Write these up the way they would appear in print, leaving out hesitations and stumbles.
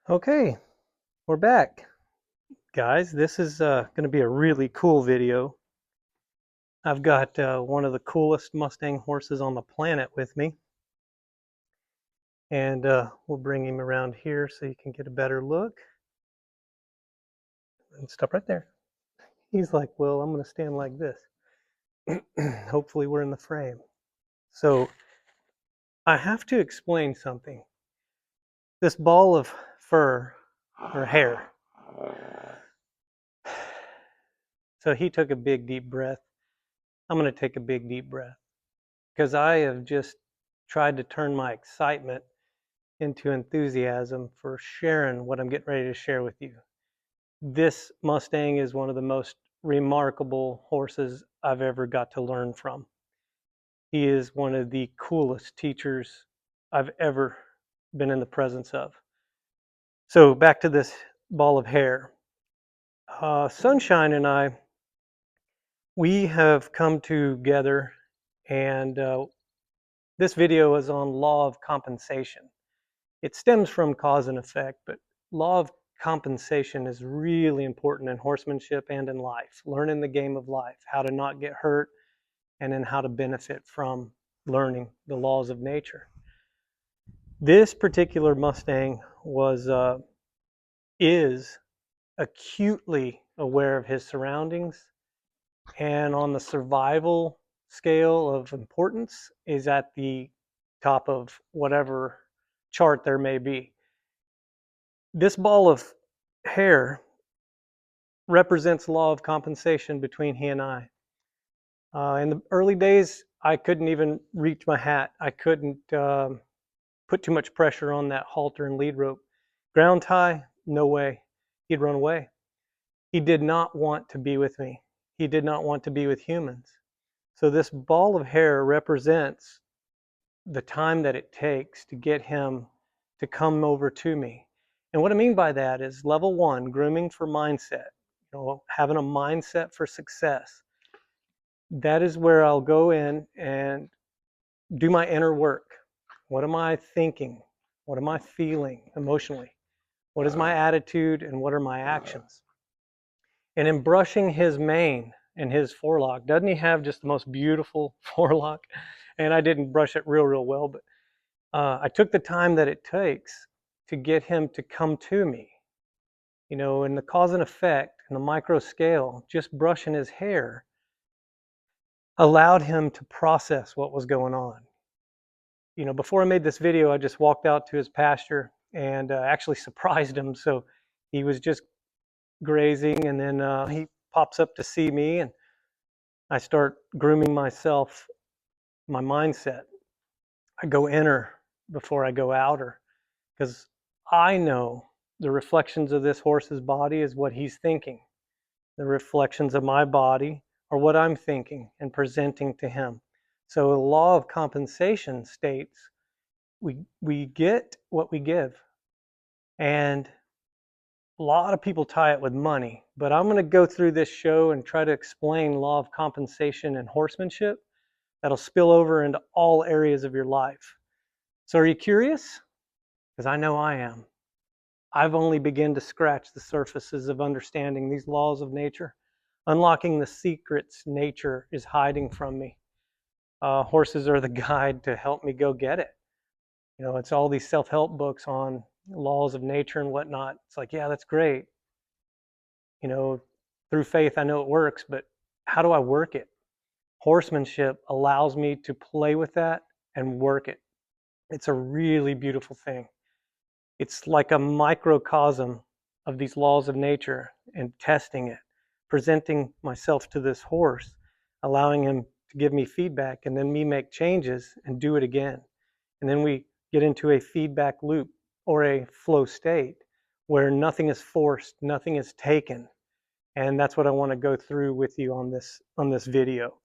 Okay, we're back, guys. This is going to be a really cool video. I've got one of the coolest Mustang horses on the planet with me, and we'll bring him around here so you can get a better look. And stop right there. He's like, well, I'm going to stand like this. Hopefully we're in the frame. So I have to explain something. This ball of fur or hair. So he took a big deep breath. I'm going to take a big deep breath because I have just tried to turn my excitement into enthusiasm for sharing what I'm getting ready to share with you. This Mustang is one of the most remarkable horses I've ever got to learn from. He is one of the coolest teachers I've ever been in the presence of. So back to this ball of hair. Sunshine and I, we have come together, and this video is on law of compensation. It stems from cause and effect, but law of compensation is really important in horsemanship and in life. Learning the game of life, how to not get hurt, and then how to benefit from learning the laws of nature. This particular Mustang is acutely aware of his surroundings, and on the survival scale of importance is at the top of whatever chart there may be. This ball of hair represents law of compensation between he and I. In the early days, I couldn't even reach my hat. I couldn't put too much pressure on that halter and lead rope. Ground tie, no way. He'd run away. He did not want to be with me. He did not want to be with humans. So this ball of hair represents the time that it takes to get him to come over to me. And what I mean by that is level one, grooming for mindset, having a mindset for success. That is where I'll go in and do my inner work. What am I thinking? What am I feeling emotionally? What is my attitude and what are my actions? And in brushing his mane and his forelock, doesn't he have just the most beautiful forelock? And I didn't brush it real well, but I took the time that it takes to get him to come to me. In the cause and effect, in the micro scale, just brushing his hair allowed him to process what was going on. Before I made this video, I just walked out to his pasture and actually surprised him. So he was just grazing, and then he pops up to see me, and I start grooming myself, my mindset. I go inner before I go outer, because I know the reflections of this horse's body is what he's thinking. The reflections of my body are what I'm thinking and presenting to him. So the law of compensation states we get what we give. And a lot of people tie it with money, but I'm going to go through this show and try to explain law of compensation and horsemanship that'll spill over into all areas of your life. So are you curious? Because I know I am. I've only begun to scratch the surfaces of understanding these laws of nature, unlocking the secrets nature is hiding from me. Horses are the guide to help me go get it. It's all these self-help books on laws of nature and whatnot. It's like, yeah, that's great. Through faith, I know it works, but how do I work it? Horsemanship allows me to play with that and work it. It's a really beautiful thing. It's like a microcosm of these laws of nature and testing it, presenting myself to this horse, allowing him to give me feedback, and then me make changes and do it again. And then we get into a feedback loop or a flow state where nothing is forced, nothing is taken. And that's what I want to go through with you on this video.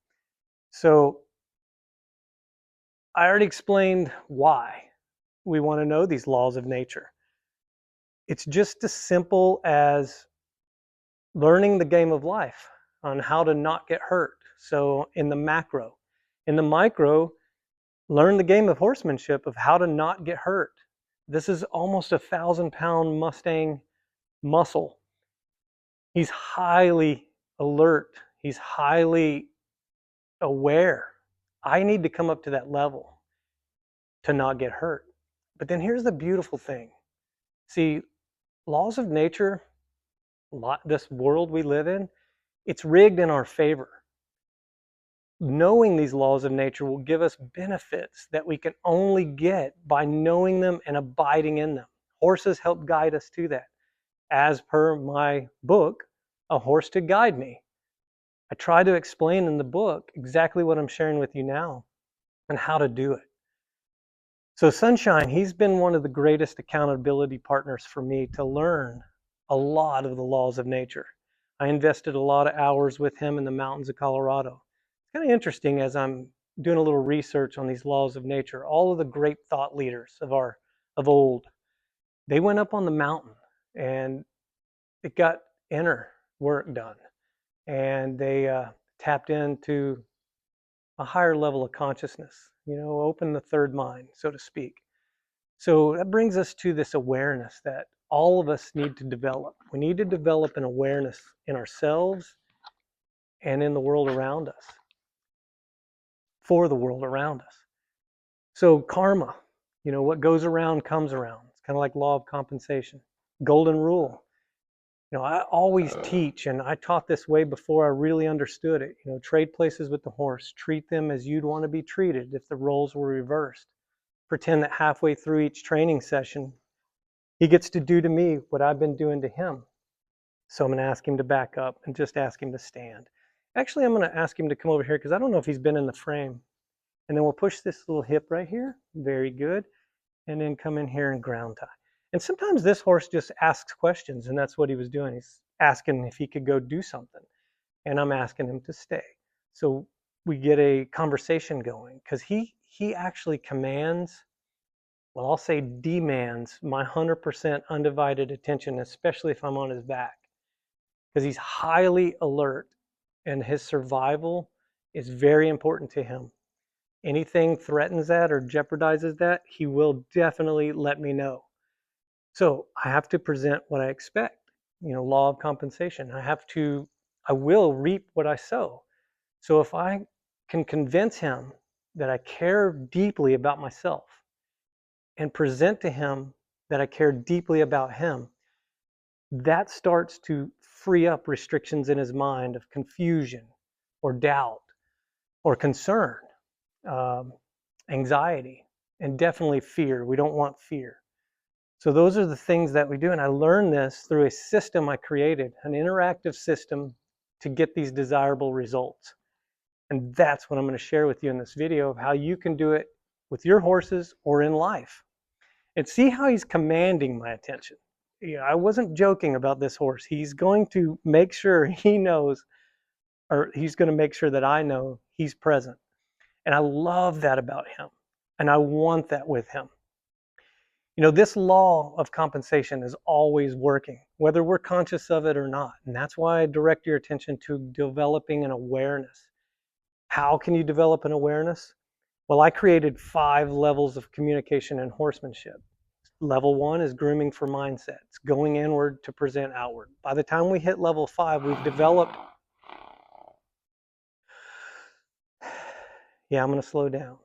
So I already explained why we want to know these laws of nature. It's just as simple as learning the game of life on how to not get hurt. So in the macro. In the micro, learn the game of horsemanship of how to not get hurt. This is almost 1,000-pound Mustang muscle. He's highly alert. He's highly aware. I need to come up to that level to not get hurt. But then here's the beautiful thing. See, laws of nature, this world we live in, it's rigged in our favor. Knowing these laws of nature will give us benefits that we can only get by knowing them and abiding in them. Horses help guide us to that. As per my book, A Horse to Guide Me, I try to explain in the book exactly what I'm sharing with you now and how to do it. So Sunshine, he's been one of the greatest accountability partners for me to learn a lot of the laws of nature. I invested a lot of hours with him in the mountains of Colorado. It's kind of interesting as I'm doing a little research on these laws of nature. All of the great thought leaders of old, they went up on the mountain and it got inner work done. And they tapped into a higher level of consciousness, open the third mind, so to speak. So that brings us to this awareness that all of us need to develop. We need to develop an awareness in ourselves and in the world around us, for the world around us. So karma, what goes around comes around. It's kind of like law of compensation. Golden rule. I always teach, and I taught this way before I really understood it. Trade places with the horse. Treat them as you'd want to be treated if the roles were reversed. Pretend that halfway through each training session, he gets to do to me what I've been doing to him. So I'm going to ask him to back up and just ask him to stand. Actually, I'm going to ask him to come over here because I don't know if he's been in the frame. And then we'll push this little hip right here. Very good. And then come in here and ground tie. And sometimes this horse just asks questions, and that's what he was doing. He's asking if he could go do something. And I'm asking him to stay. So we get a conversation going because he actually commands, well, I'll say demands my 100% undivided attention, especially if I'm on his back, because he's highly alert and his survival is very important to him. Anything threatens that or jeopardizes that, he will definitely let me know. So I have to present what I expect, law of compensation. I will reap what I sow. So if I can convince him that I care deeply about myself and present to him that I care deeply about him, that starts to free up restrictions in his mind of confusion or doubt or concern, anxiety, and definitely fear. We don't want fear. So those are the things that we do. And I learned this through a system I created, an interactive system to get these desirable results. And that's what I'm going to share with you in this video of how you can do it with your horses or in life. And see how he's commanding my attention. I wasn't joking about this horse. He's going to make sure he knows, or he's going to make sure that I know he's present. And I love that about him. And I want that with him. This law of compensation is always working, whether we're conscious of it or not. And that's why I direct your attention to developing an awareness. How can you develop an awareness? Well, I created 5 levels of communication and horsemanship. Level 1 is grooming for mindsets, going inward to present outward. By the time we hit level 5, we've developed. Yeah, I'm going to slow down.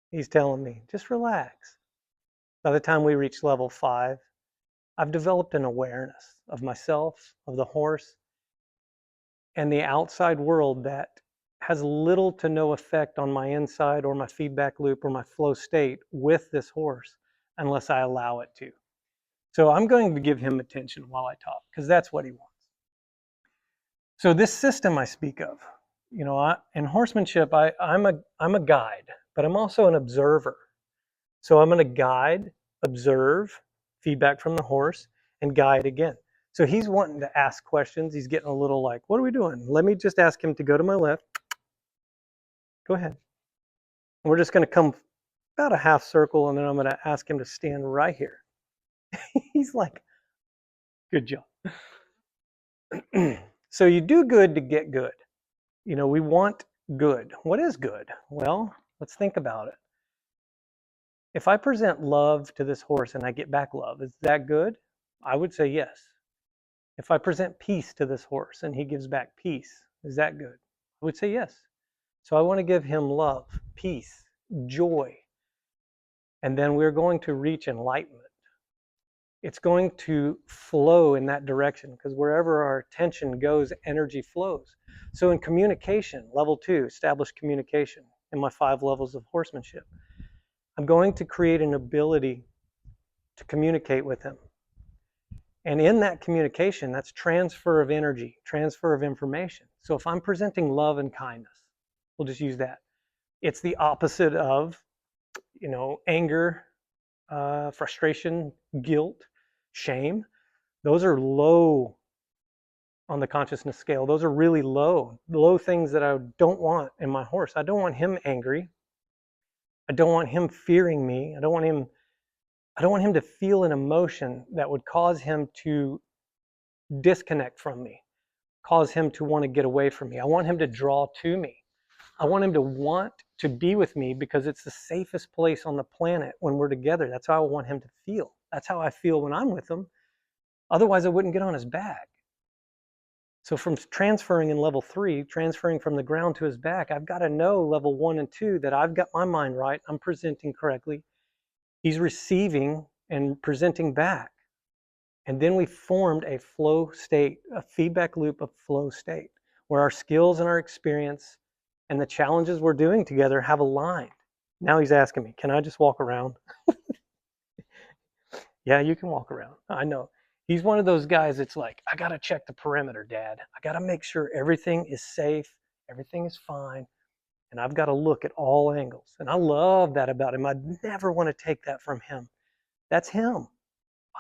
He's telling me, just relax. By the time we reach level 5, I've developed an awareness of myself, of the horse, and the outside world that has little to no effect on my inside or my feedback loop or my flow state with this horse unless I allow it to. So I'm going to give him attention while I talk because that's what he wants. So this system I speak of, in horsemanship, I'm a guide, but I'm also an observer. So I'm going to guide, observe, feedback from the horse, and guide again. So he's wanting to ask questions. He's getting a little like, what are we doing? Let me just ask him to go to my left. Go ahead. And we're just going to come about a half circle, and then I'm going to ask him to stand right here. He's like, good job. So you do good to get good. We want good. What is good? Well, let's think about it. If I present love to this horse and I get back love, is that good? I would say yes. If I present peace to this horse and he gives back peace, is that good? I would say yes. So I want to give him love, peace, joy, and then we're going to reach enlightenment. It's going to flow in that direction because wherever our attention goes, energy flows. So in communication, level 2, establish communication in my 5 levels of horsemanship. I'm going to create an ability to communicate with him. And in that communication, that's transfer of energy, transfer of information. So if I'm presenting love and kindness, we'll just use that. It's the opposite of, anger, frustration, guilt, shame. Those are low on the consciousness scale. Those are really low things that I don't want in my horse. I don't want him angry. I don't want him fearing me. I don't want him to feel an emotion that would cause him to disconnect from me, cause him to want to get away from me. I want him to draw to me. I want him to want to be with me because it's the safest place on the planet when we're together. That's how I want him to feel. That's how I feel when I'm with him. Otherwise, I wouldn't get on his back. So from transferring in level 3, transferring from the ground to his back, I've got to know level 1 and 2 that I've got my mind right. I'm presenting correctly. He's receiving and presenting back. And then we formed a flow state, a feedback loop of flow state, where our skills and our experience and the challenges we're doing together have aligned. Now he's asking me, can I just walk around? Yeah, you can walk around. I know. He's one of those guys that's like, I got to check the perimeter, Dad. I got to make sure everything is safe, everything is fine, and I've got to look at all angles. And I love that about him. I'd never want to take that from him. That's him.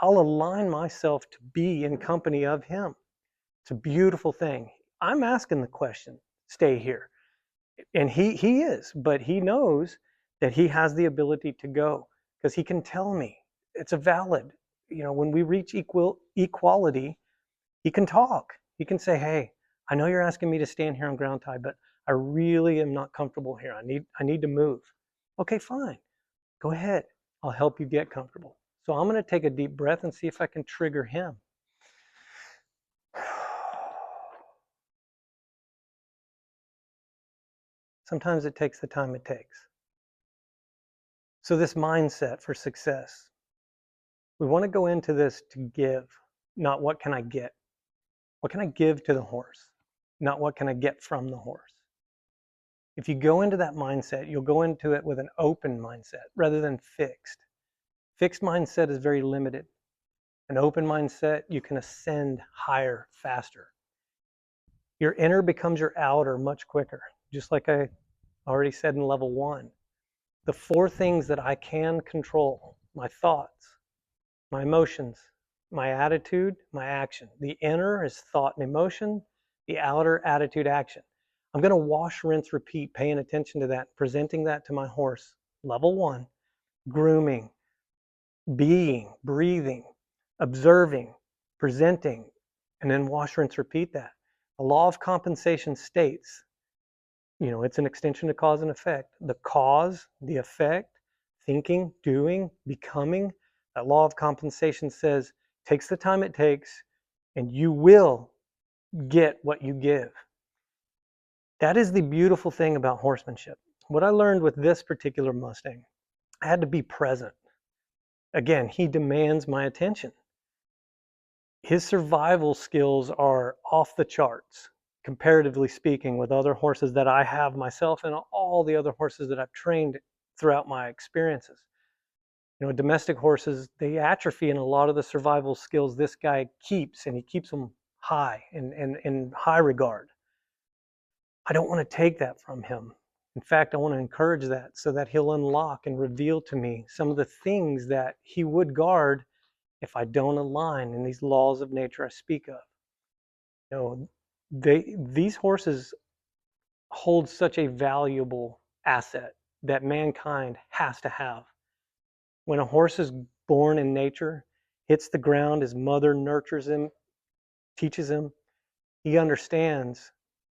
I'll align myself to be in company of him. It's a beautiful thing. I'm asking the question, stay here. And he is, but he knows that he has the ability to go because he can tell me it's a valid, when we reach equality, he can talk. He can say, hey, I know you're asking me to stand here on ground tie, but I really am not comfortable here. I need to move. Okay, fine. Go ahead. I'll help you get comfortable. So I'm going to take a deep breath and see if I can trigger him. Sometimes it takes the time it takes. So this mindset for success, we want to go into this to give, not what can I get. What can I give to the horse? Not what can I get from the horse. If you go into that mindset, you'll go into it with an open mindset rather than fixed. Fixed mindset is very limited. An open mindset, you can ascend higher, faster. Your inner becomes your outer much quicker, just like I already said in level 1. The 4 things that I can control: my thoughts, my emotions, my attitude, my action. The inner is thought and emotion, the outer attitude, action. I'm going to wash, rinse, repeat, paying attention to that, presenting that to my horse. Level 1, grooming, being, breathing, observing, presenting, and then wash, rinse, repeat that. The law of compensation states, it's an extension to cause and effect. The cause, the effect, thinking, doing, becoming. That law of compensation says, takes the time it takes, and you will get what you give. That is the beautiful thing about horsemanship. What I learned with this particular Mustang, I had to be present. Again, he demands my attention. His survival skills are off the charts, comparatively speaking, with other horses that I have myself and all the other horses that I've trained throughout my experiences. Domestic horses, they atrophy in a lot of the survival skills this guy keeps, and he keeps them high, in high regard. I don't want to take that from him. In fact, I want to encourage that so that he'll unlock and reveal to me some of the things that he would guard if I don't align in these laws of nature I speak of. These horses hold such a valuable asset that mankind has to have. When a horse is born in nature, hits the ground, his mother nurtures him, teaches him, he understands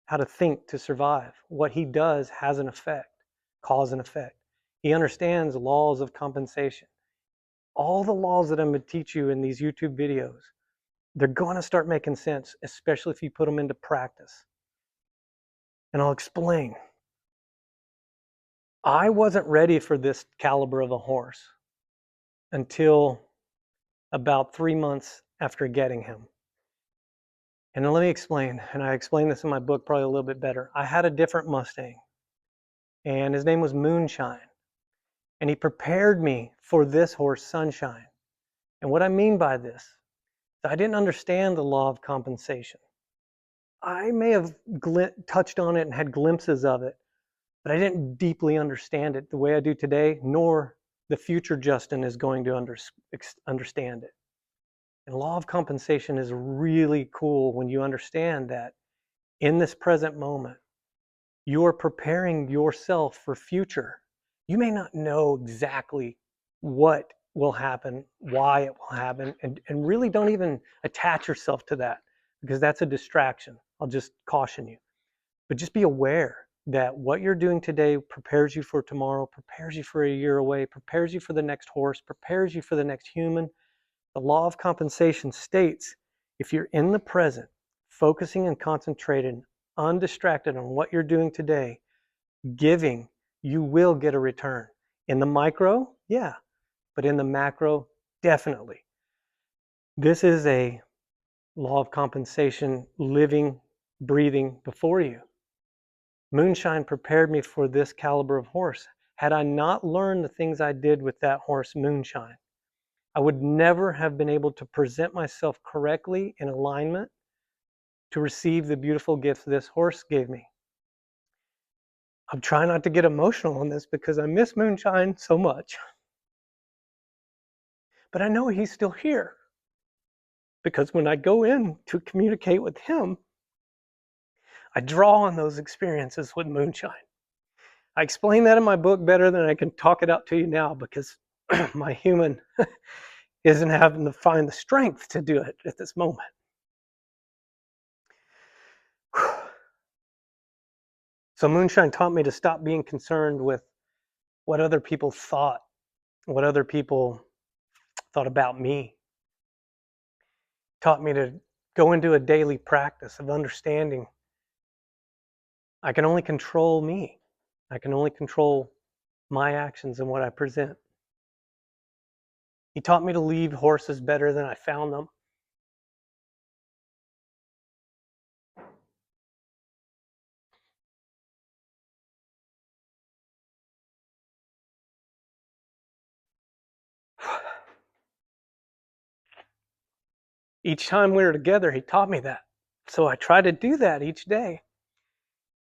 how to think to survive. What he does has an effect, cause and effect. He understands laws of compensation. All the laws that I'm going to teach you in these YouTube videos, they're going to start making sense, especially if you put them into practice. And I'll explain. I wasn't ready for this caliber of a horse until about 3 months after getting him. And let me explain, and I explain this in my book probably a little bit better. I had a different Mustang, and his name was Moonshine. And he prepared me for this horse, Sunshine. And what I mean by this, I didn't understand the law of compensation. I may have touched on it and had glimpses of it, but I didn't deeply understand it the way I do today, nor the future Justin is going to understand it. And law of compensation is really cool when you understand that in this present moment, you are preparing yourself for future. You may not know exactly what will happen, why it will happen, and really don't even attach yourself to that, because that's a distraction. I'll just caution you. But just be aware that what you're doing today prepares you for tomorrow, prepares you for a year away, prepares you for the next horse, prepares you for the next human. The law of compensation states if you're in the present, focusing and concentrated, undistracted on what you're doing today, giving, you will get a return. In the micro, yeah, but in the macro, definitely. This is a law of compensation living, breathing before you. Moonshine prepared me for this caliber of horse. Had I not learned the things I did with that horse, Moonshine, I would never have been able to present myself correctly in alignment to receive the beautiful gift this horse gave me. I'm trying not to get emotional on this because I miss Moonshine so much. But I know he's still here, because when I go in to communicate with him, I draw on those experiences with Moonshine. I explain that in my book better than I can talk it out to you now, because my human isn't having to find the strength to do it at this moment. So Moonshine taught me to stop being concerned with what other people thought, what other people thought about me. Taught me to go into a daily practice of understanding I can only control me. I can only control my actions and what I present. He taught me to leave horses better than I found them. Each time we were together, he taught me that. So I try to do that each day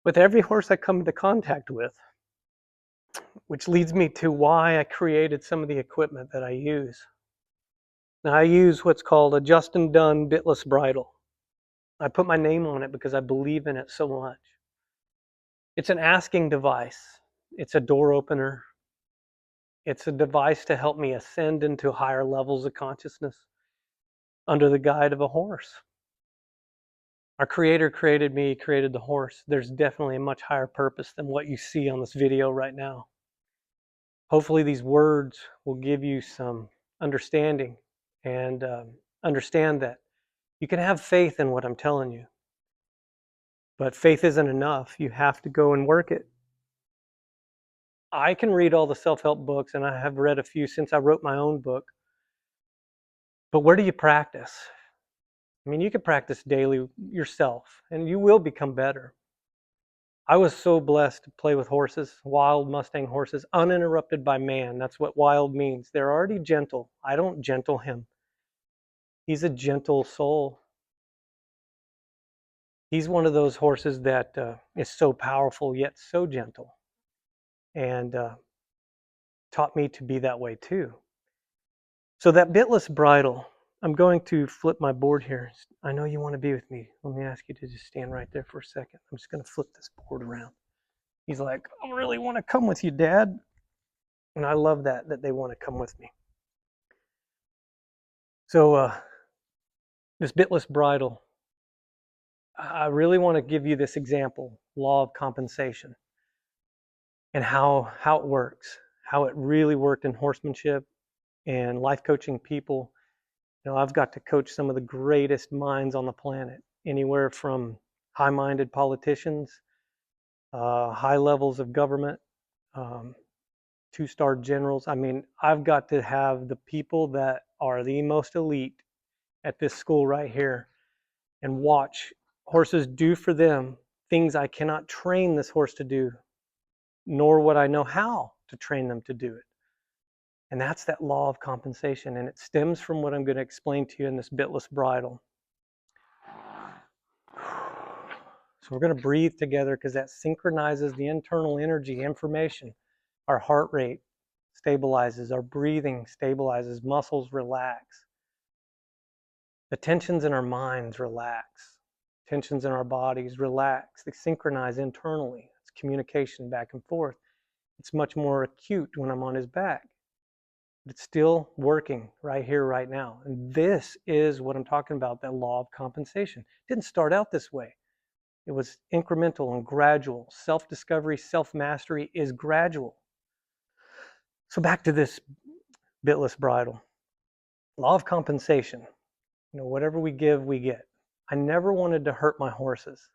with every horse I come into contact with, which leads me to why I created some of the equipment that I use. Now, I use what's called a Justin Dunn bitless bridle. I put my name on it because I believe in it so much. It's an asking device. It's a door opener. It's a device to help me ascend into higher levels of consciousness under the guide of a horse. Our Creator created me, created the horse. There's definitely a much higher purpose than what you see on this video right now. Hopefully these words will give you some understanding and understand that you can have faith in what I'm telling you. But faith isn't enough. You have to go and work it. I can read all the self-help books, and I have read a few since I wrote my own book. But where do you practice? I mean, you can practice daily yourself, and you will become better. I was so blessed to play with horses, wild Mustang horses, uninterrupted by man. That's what wild means. They're already gentle. I don't gentle him. He's a gentle soul. He's one of those horses that is so powerful yet so gentle, and taught me to be that way too. So that bitless bridle, I'm going to flip my board here. I know you want to be with me. Let me ask you to just stand right there for a second. I'm just going to flip this board around. He's like, I really want to come with you, Dad. And I love that they want to come with me. So this bitless bridle, I really want to give you this example, law of compensation, and how it works. how it really worked in horsemanship and life coaching people. I've got to coach some of the greatest minds on the planet, anywhere from high-minded politicians, high levels of government, um, two-star generals. I mean, I've got to have the people that are the most elite at this school right here and watch horses do for them things I cannot train this horse to do, nor would I know how to train them to do it. And that's that law of compensation, and it stems from what I'm going to explain to you in this bitless bridle. So we're going to breathe together because that synchronizes the internal energy, information. Our heart rate stabilizes, our breathing stabilizes, muscles relax. The tensions in our minds relax. Tensions in our bodies relax. They synchronize internally. It's communication back and forth. It's much more acute when I'm on his back. But it's still working right here, right now. And this is what I'm talking about, that law of compensation. It didn't start out this way. It was incremental and gradual. Self-discovery, self-mastery is gradual. So back to this bitless bridle. Law of compensation. Whatever we give, we get. I never wanted to hurt my horses,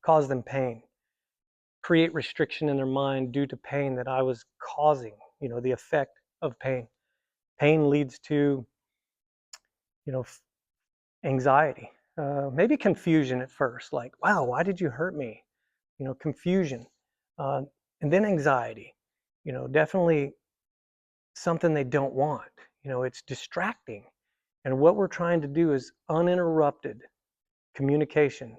cause them pain, create restriction in their mind due to pain that I was causing, the effect of pain. Pain leads to, anxiety, maybe confusion at first, like, wow, why did you hurt me? Confusion, and then anxiety, definitely something they don't want. It's distracting. And what we're trying to do is uninterrupted communication,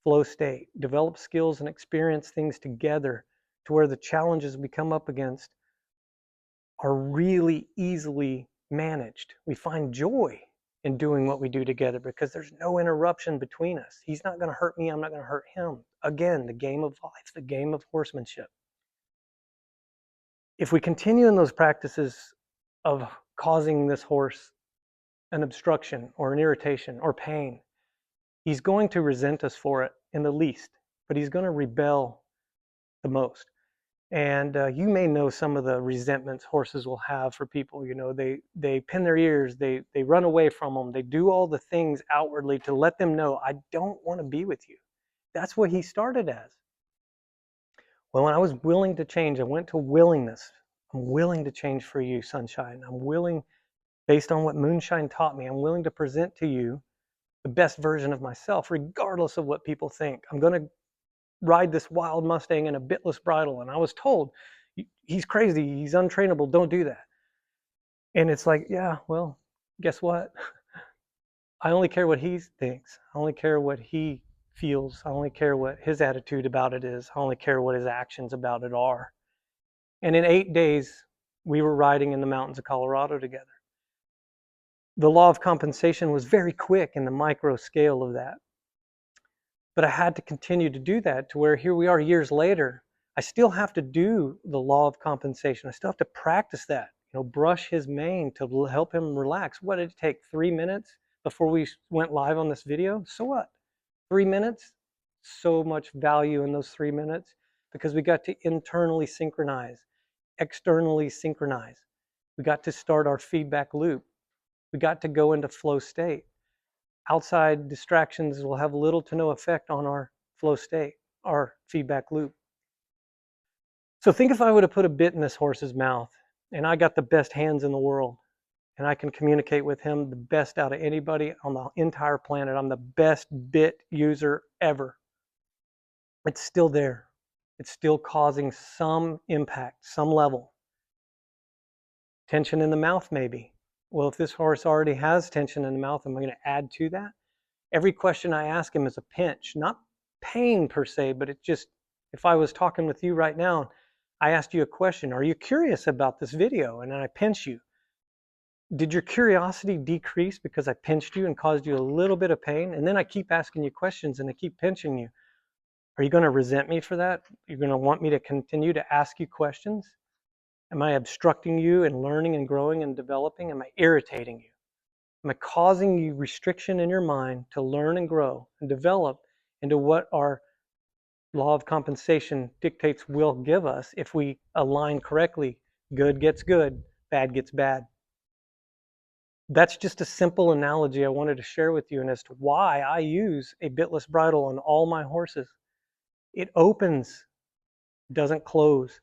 flow state, develop skills and experience things together to where the challenges we come up against are really easily managed. We find joy in doing what we do together because there's no interruption between us. He's not going to hurt me, I'm not going to hurt him. Again, the game of life, the game of horsemanship. If we continue in those practices of causing this horse an obstruction or an irritation or pain, he's going to resent us for it in the least, but he's going to rebel the most. And you may know some of the resentments horses will have for people. They pin their ears, they run away from them, they do all the things outwardly to let them know, I don't want to be with you. That's what he started as. Well, when I was willing to change, I went to willingness. I'm willing to change for you, sunshine. I'm willing, based on what moonshine taught me, I'm willing to present to you the best version of myself, regardless of what people think. I'm going to ride this wild Mustang in a bitless bridle. And I was told, he's crazy, he's untrainable, don't do that. And it's like, yeah, well, guess what? I only care what he thinks. I only care what he feels. I only care what his attitude about it is. I only care what his actions about it are. And in 8 days, we were riding in the mountains of Colorado together. The law of compensation was very quick in the micro scale of that. But I had to continue to do that to where here we are years later. I still have to do the law of compensation. I still have to practice that, brush his mane to help him relax. What did it take? 3 minutes before we went live on this video? So what? 3 minutes? So much value in those 3 minutes because we got to internally synchronize, externally synchronize. We got to start our feedback loop. We got to go into flow state. Outside distractions will have little to no effect on our flow state, our feedback loop. So think if I would have put a bit in this horse's mouth and I got the best hands in the world and I can communicate with him the best out of anybody on the entire planet. I'm the best bit user ever. It's still there. It's still causing some impact, some level. Tension in the mouth maybe. Well, if this horse already has tension in the mouth, am I going to add to that? Every question I ask him is a pinch, not pain per se, but it just, if I was talking with you right now, I asked you a question, are you curious about this video? And then I pinch you. Did your curiosity decrease because I pinched you and caused you a little bit of pain? And then I keep asking you questions and I keep pinching you. Are you going to resent me for that? You're going to want me to continue to ask you questions? Am I obstructing you in learning and growing and developing? Am I irritating you? Am I causing you restriction in your mind to learn and grow and develop into what our law of compensation dictates will give us if we align correctly Good gets good, bad gets bad. That's just a simple analogy I wanted to share with you, and as to why I use a bitless bridle on all my horses. It opens, doesn't close.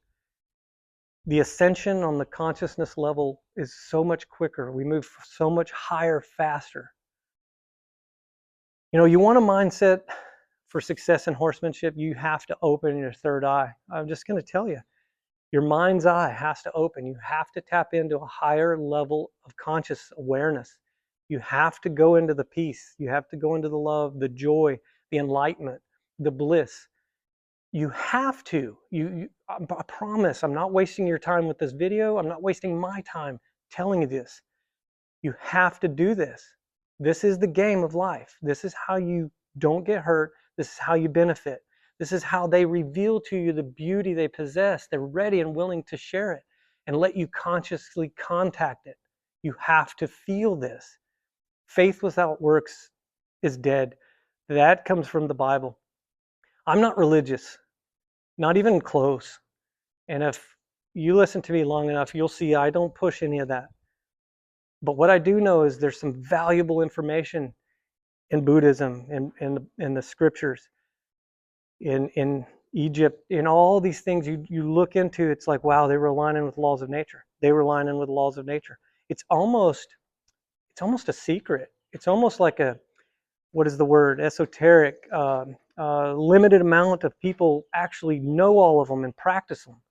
The ascension on the consciousness level is so much quicker. We move so much higher, faster. You know, you want a mindset for success in horsemanship, you have to open your third eye. I'm just going to tell you, your mind's eye has to open. You have to tap into a higher level of conscious awareness. You have to go into the peace. You have to go into the love, the joy, the enlightenment, the bliss. You have to. I promise, I'm not wasting your time with this video. I'm not wasting my time telling you this. You have to do this. This is the game of life. This is how you don't get hurt. This is how you benefit. This is how they reveal to you the beauty they possess. They're ready and willing to share it and let you consciously contact it. You have to feel this. Faith without works is dead. That comes from the Bible. I'm not religious, not even close. And if you listen to me long enough, you'll see I don't push any of that. But what I do know is there's some valuable information in Buddhism, in the scriptures, in Egypt, in all these things you look into. It's like, wow, they were aligning with laws of nature. They were aligning with laws of nature. It's almost a secret. It's almost like a, what is the word, esoteric, limited amount of people actually know all of them and practice them.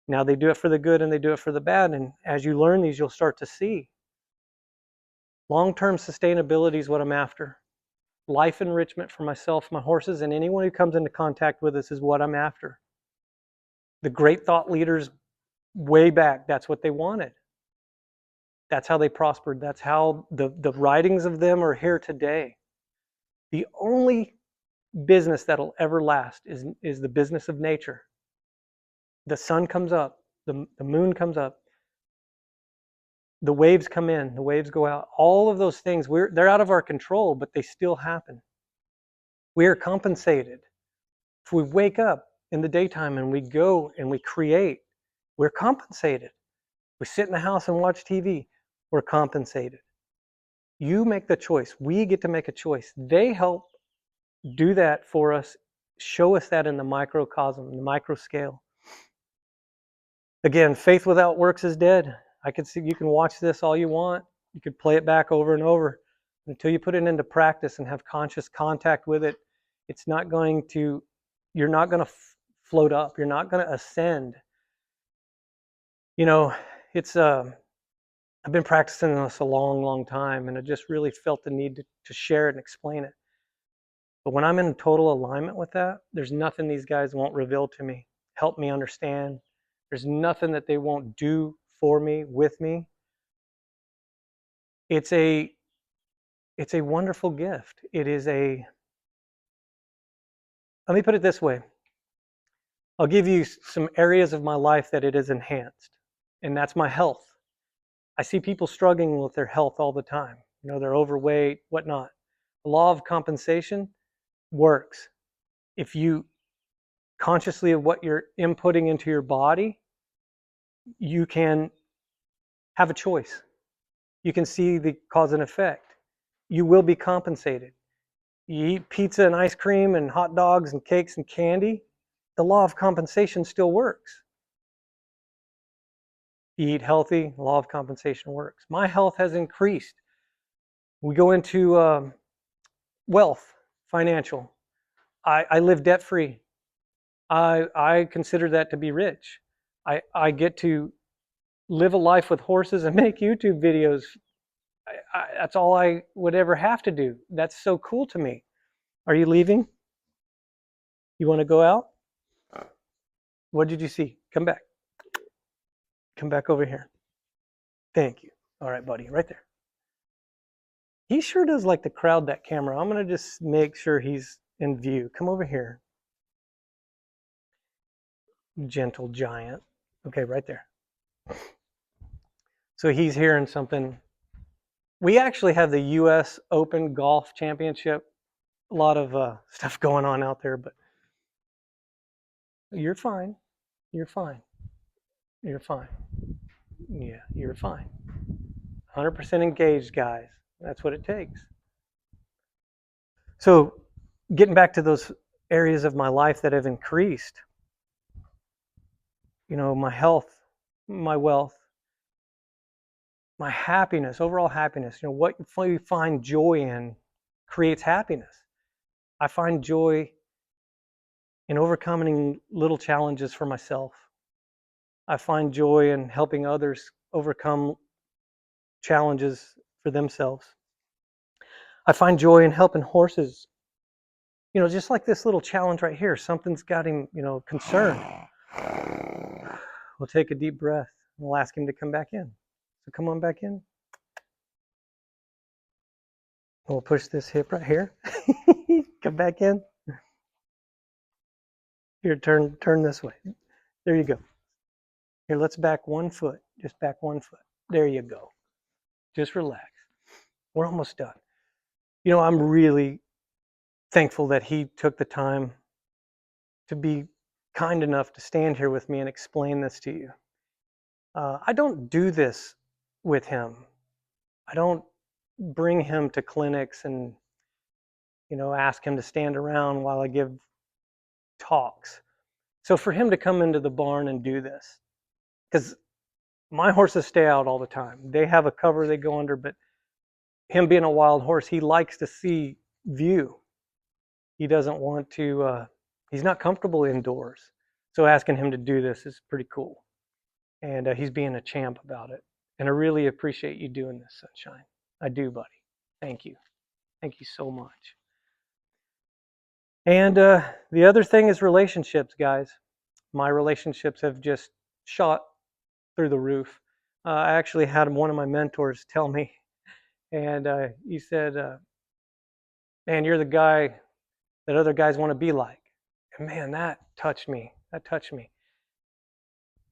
Now they do it for the good and they do it for the bad, and as you learn these, you'll start to see. Long-term sustainability is what I'm after. Life enrichment for myself, my horses, and anyone who comes into contact with us is what I'm after. The great thought leaders way back, that's what they wanted. That's how they prospered. That's how the writings of them are here today. The only business that'll ever last is the business of nature. The sun comes up, the moon comes up, the waves come in, the waves go out. All of those things, they're out of our control, but they still happen. We are compensated. If we wake up in the daytime and we go and we create, we're compensated. We sit in the house and watch TV, we're compensated. You make the choice. We get to make a choice. They help do that for us, show us that in the microcosm, in the micro scale. Again, faith without works is dead. I can see, you can watch this all you want. You could play it back over and over. Until you put it into practice and have conscious contact with it, it's not going to, you're not going to float up. You're not going to ascend. You know, it's, I've been practicing this a long, long time, and I just really felt the need to share it and explain it. But when I'm in total alignment with that, there's nothing these guys won't reveal to me, help me understand. There's nothing that they won't do for me, with me. It's a wonderful gift. It is a, let me put it this way. I'll give you some areas of my life that it has enhanced, and that's my health. I see people struggling with their health all the time. You know, they're overweight, whatnot. The law of compensation works. If you consciously of what you're inputting into your body, you can have a choice. You can see the cause and effect. You will be compensated. You eat pizza and ice cream and hot dogs and cakes and candy, the law of compensation still works. You eat healthy, the law of compensation works. My health has increased. We go into wealth, financial. I live debt-free. I consider that to be rich. I get to live a life with horses and make YouTube videos. That's all I would ever have to do. That's so cool to me. Are you leaving? You want to go out? What did you see? Come back. Come back over here. Thank you. All right, buddy, right there. He sure does like to crowd that camera. I'm going to just make sure he's in view. Come over here. Gentle giant. Okay, right there. So he's hearing something. We actually have the U.S. Open Golf Championship. A lot of stuff going on out there, but you're fine. You're fine. You're fine. yeah, you're fine. 100% engaged, guys. That's what it takes. So, getting back to those areas of my life that have increased, my health, my wealth, my happiness, overall happiness, what you find joy in creates happiness. I find joy in overcoming little challenges for myself. I find joy in helping others overcome challenges for themselves. I find joy in helping horses. Just like this little challenge right here, something's got him, concerned. We'll take a deep breath and we'll ask him to come back in. So come on back in. We'll push this hip right here. Come back in. Here, turn this way. There you go. Here, let's back 1 foot. Just back 1 foot. There you go. Just relax. We're almost done. I'm really thankful that he took the time to be kind enough to stand here with me and explain this to you. I don't do this with him. I don't bring him to clinics and ask him to stand around while I give talks. So for him to come into the barn and do this, because my horses stay out all the time. They have a cover they go under, but him being a wild horse, he likes to see view. He doesn't want to, he's not comfortable indoors. So asking him to do this is pretty cool. And he's being a champ about it. And I really appreciate you doing this, Sunshine. I do, buddy. Thank you. Thank you so much. And the other thing is relationships, guys. My relationships have just shot through the roof. I actually had one of my mentors tell me, and he said, man, you're the guy that other guys want to be like. And man, that touched me. That touched me.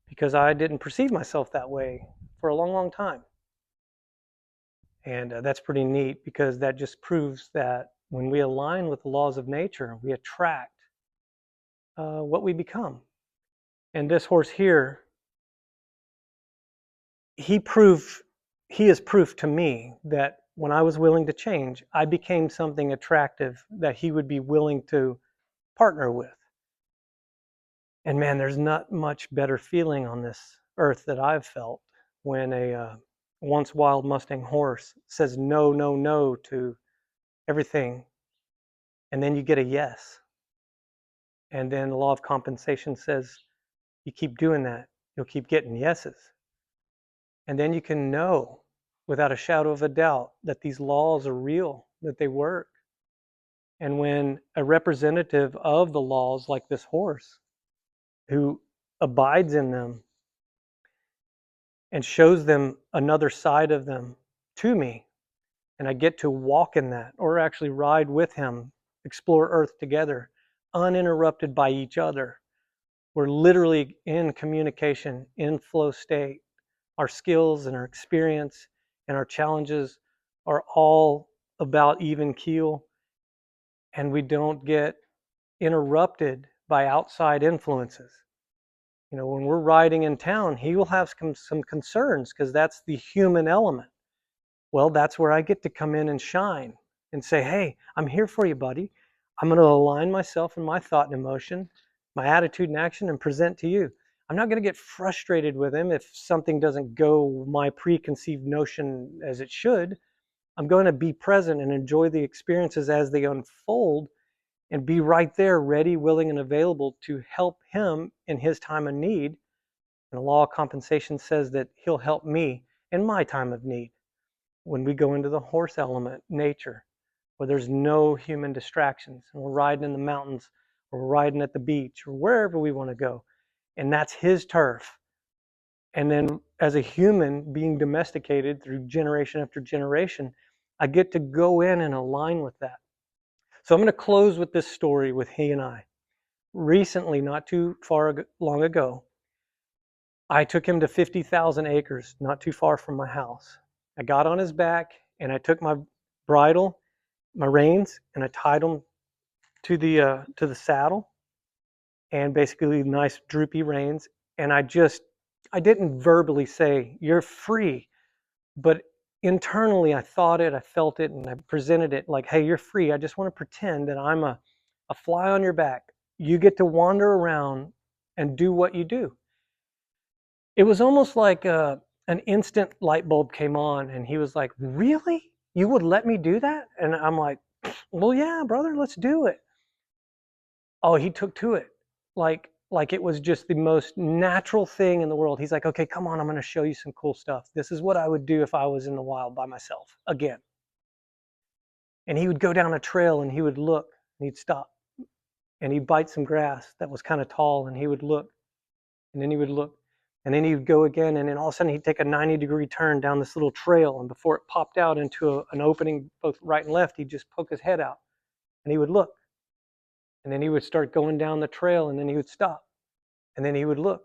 Because I didn't perceive myself that way for a long, long time. And that's pretty neat because that just proves that when we align with the laws of nature, we attract what we become. And this horse here, he is proof to me that when I was willing to change, I became something attractive that he would be willing to partner with. And man, there's not much better feeling on this earth that I've felt when a once wild Mustang horse says no, no, no to everything, and then you get a yes. And then the law of compensation says you keep doing that, you'll keep getting yeses. And then you can know without a shadow of a doubt that these laws are real, that they work. And when a representative of the laws, like this horse, who abides in them and shows them another side of them to me, and I get to walk in that or actually ride with him, explore Earth together, uninterrupted by each other. We're literally in communication, in flow state. Our skills and our experience and our challenges are all about even keel, and we don't get interrupted by outside influences. When we're riding in town, he will have some concerns because that's the human element. Well, that's where I get to come in and shine and say, hey, I'm here for you, buddy. I'm going to align myself and my thought and emotion, my attitude and action, and present to you. I'm not going to get frustrated with him if something doesn't go my preconceived notion as it should. I'm going to be present and enjoy the experiences as they unfold and be right there, ready, willing, and available to help him in his time of need. And the law of compensation says that he'll help me in my time of need. When we go into the horse element, nature, where there's no human distractions, and we're riding in the mountains, or we're riding at the beach, or wherever we want to go, and that's his turf. And then as a human being domesticated through generation after generation, I get to go in and align with that. So I'm going to close with this story with he and I. Recently, not too long ago, I took him to 50,000 acres, not too far from my house. I got on his back and I took my bridle, my reins, and I tied them to the saddle, and basically nice droopy reins. And I just I didn't verbally say, you're free, but internally I thought it, I felt it, and I presented it like, hey, you're free. I just want to pretend that I'm a fly on your back. You get to wander around and do what you do. It was almost like an instant light bulb came on, and he was like, really? You would let me do that? And I'm like, well, yeah, brother, let's do it. Oh, he took to it like it was just the most natural thing in the world. He's like, okay, come on, I'm going to show you some cool stuff. This is what I would do if I was in the wild by myself again. And he would go down a trail and he would look and he'd stop and he'd bite some grass that was kind of tall, and he would look and then he would look and then he would go again, and then all of a sudden he'd take a 90-degree turn down this little trail, and before it popped out into an opening both right and left, he'd just poke his head out and he would look, and then he would start going down the trail, and then he would stop, and then he would look,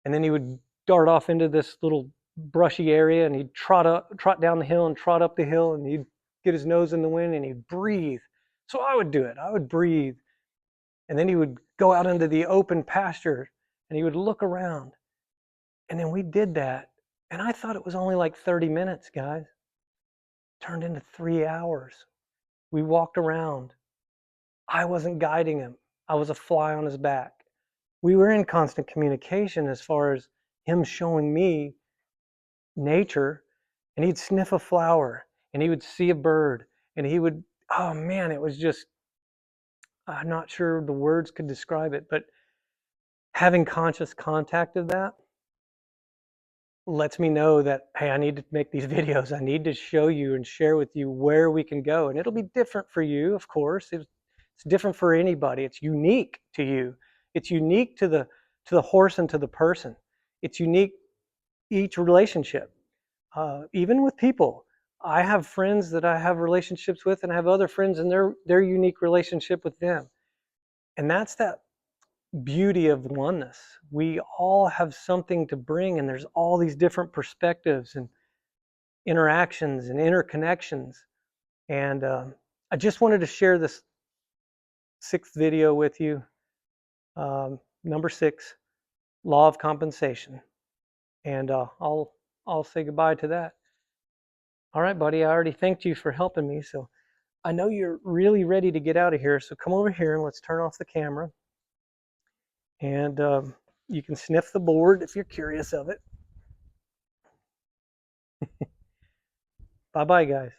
and then he would dart off into this little brushy area, and he'd trot down the hill and trot up the hill, and he'd get his nose in the wind and he'd breathe. So I would do it. I would breathe, and then he would go out into the open pasture and he would look around, and then we did that, and I thought it was only like 30 minutes, guys. It turned into 3 hours. We walked around. I wasn't guiding him. I was a fly on his back. We were in constant communication as far as him showing me nature, and he'd sniff a flower and he would see a bird and he would, oh man, it was just, I'm not sure the words could describe it, but having conscious contact of that lets me know that, hey, I need to make these videos. I need to show you and share with you where we can go. And it'll be different for you, of course. It's different for anybody. It's unique to you. It's unique to the horse and to the person. It's unique each relationship. Even with people, I have friends that I have relationships with, and I have other friends and their unique relationship with them. And that's that beauty of oneness. We all have something to bring, and there's all these different perspectives and interactions and interconnections. And I just wanted to share this 6th video with you. Number 6, law of compensation. And I'll say goodbye to that. All right, buddy, I already thanked you for helping me, so I know you're really ready to get out of here, so come over here and let's turn off the camera. And you can sniff the board if you're curious of it. Bye-bye, guys.